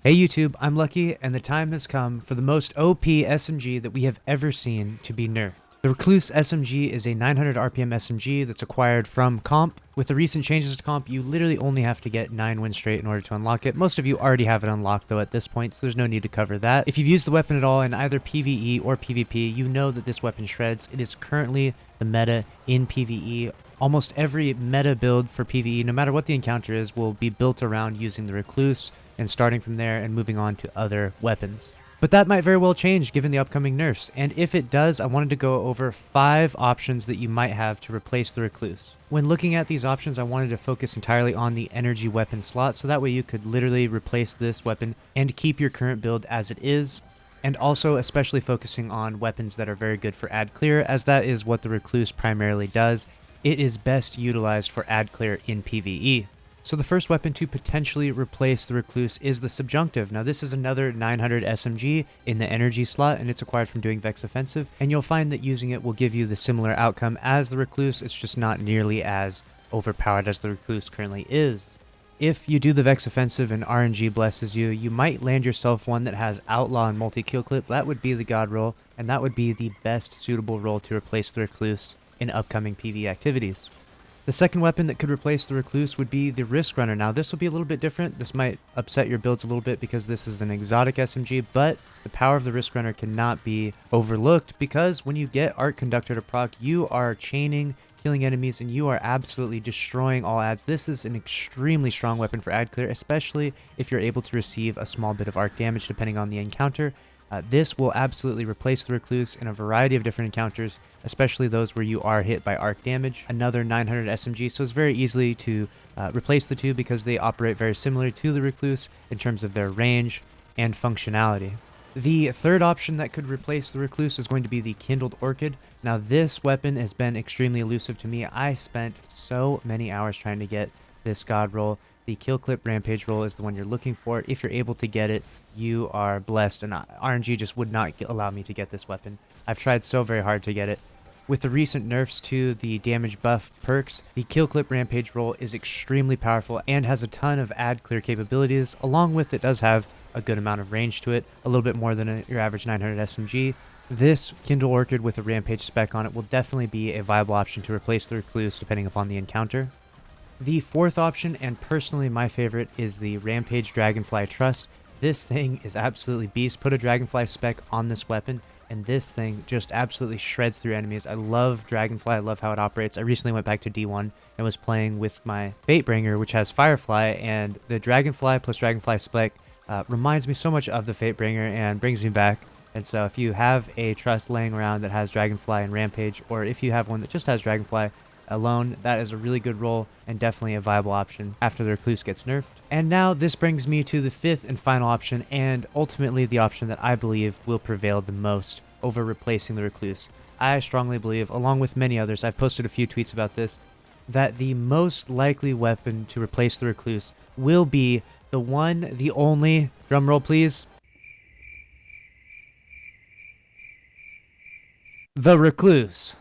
Hey YouTube, I'm Lucky, and the time has come for the most OP SMG that we have ever seen to be nerfed. The Recluse SMG is a 900 RPM SMG that's acquired from comp. With the recent changes to comp, you literally only have to get 9 win straight in order to unlock it. Most of you already have it unlocked though at this point, so there's no need to cover that. If you've used the weapon at all in either PvE or PvP, you know that this weapon shreds. It is currently the meta in PvE. Almost every meta build for PvE, no matter what the encounter is, will be built around using the Recluse and starting from there and moving on to other weapons. But that might very well change given the upcoming nerfs, and if it does, I wanted to go over 5 options that you might have to replace the Recluse. When looking at these options, I wanted to focus entirely on the energy weapon slot, so that way you could literally replace this weapon and keep your current build as it is, and also especially focusing on weapons that are very good for ad clear, as that is what the Recluse primarily does. It is best utilized for ad clear in PvE. So the first weapon to potentially replace the Recluse is the Subjunctive. Now this is another 900 SMG in the energy slot, and it's acquired from doing Vex Offensive, and you'll find that using it will give you the similar outcome as the Recluse. It's just not nearly as overpowered as the Recluse currently is. If you do the Vex Offensive and RNG blesses you, you might land yourself one that has Outlaw and Multi-Kill Clip. That would be the God roll, and that would be the best suitable role to replace the Recluse in upcoming PvE activities. The second weapon that could replace the Recluse would be the Risk Runner. Now this will be a little bit different. This might upset your builds a little bit because this is an exotic SMG, but the power of the Risk Runner cannot be overlooked because when you get Arc Conductor to proc, you are chaining, killing enemies, and you are absolutely destroying all ads. This is an extremely strong weapon for ad clear, especially if you're able to receive a small bit of arc damage depending on the encounter. This will absolutely replace the Recluse in a variety of different encounters, especially those where you are hit by arc damage. Another 900 SMG, so it's very easily to replace the two because they operate very similar to the Recluse in terms of their range and functionality. The third option that could replace the Recluse is going to be the Kindled Orchid. Now this weapon has been extremely elusive to me. I spent so many hours trying to get this God roll. The Kill Clip Rampage roll is the one you're looking for. If you're able to get it, you are blessed, and RNG just would not allow me to get this weapon. I've tried so very hard to get it. With the recent nerfs to the damage buff perks, the Kill Clip Rampage roll is extremely powerful and has a ton of ad clear capabilities. Along with it does have a good amount of range to it, a little bit more than your average 900 SMG. This Kindle Orchid with a Rampage spec on it will definitely be a viable option to replace the Recluse depending upon the encounter. The fourth option, and personally my favorite, is the Rampage Dragonfly Trust. This thing is absolutely beast. Put a Dragonfly spec on this weapon, and this thing just absolutely shreds through enemies. I love Dragonfly. I love how it operates. I recently went back to D1 and was playing with my Fatebringer, which has Firefly, and the Dragonfly plus Dragonfly spec reminds me so much of the Fatebringer and brings me back. And so if you have a Trust laying around that has Dragonfly and Rampage, or if you have one that just has Dragonfly alone, that is a really good role and definitely a viable option after the Recluse gets nerfed. And now this brings me to the fifth and final option, and ultimately the option that I believe will prevail the most over replacing the Recluse. I strongly believe, along with many others, I've posted a few tweets about this, that the most likely weapon to replace the Recluse will be the one, the only, drumroll please, the Recluse.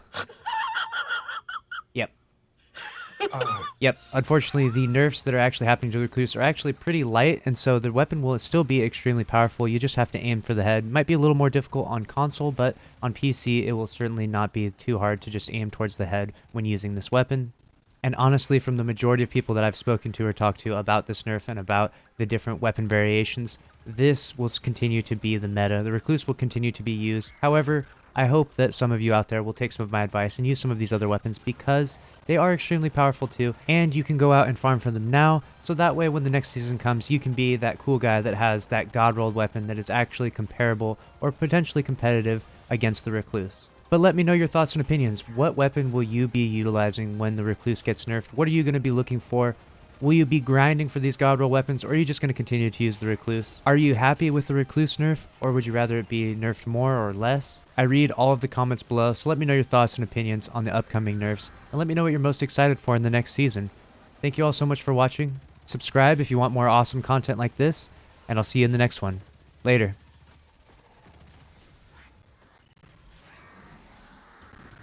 Yep, unfortunately the nerfs that are actually happening to the Recluse are actually pretty light, and so the weapon will still be extremely powerful. You just have to aim for the head. Might be a little more difficult on console, but on PC it will certainly not be too hard to just aim towards the head when using this weapon. And honestly, from the majority of people that I've spoken to or talked to about this nerf and about the different weapon variations, this will continue to be the meta. The Recluse will continue to be used. However, I hope that some of you out there will take some of my advice and use some of these other weapons because they are extremely powerful too, and you can go out and farm for them now, so that way when the next season comes, you can be that cool guy that has that god-rolled weapon that is actually comparable or potentially competitive against the Recluse. But let me know your thoughts and opinions. What weapon will you be utilizing when the Recluse gets nerfed? What are you going to be looking for? Will you be grinding for these god roll weapons, or are you just going to continue to use the Recluse? Are you happy with the Recluse nerf, or would you rather it be nerfed more or less? I read all of the comments below, so let me know your thoughts and opinions on the upcoming nerfs, and let me know what you're most excited for in the next season. Thank you all so much for watching. Subscribe if you want more awesome content like this, and I'll see you in the next one. Later.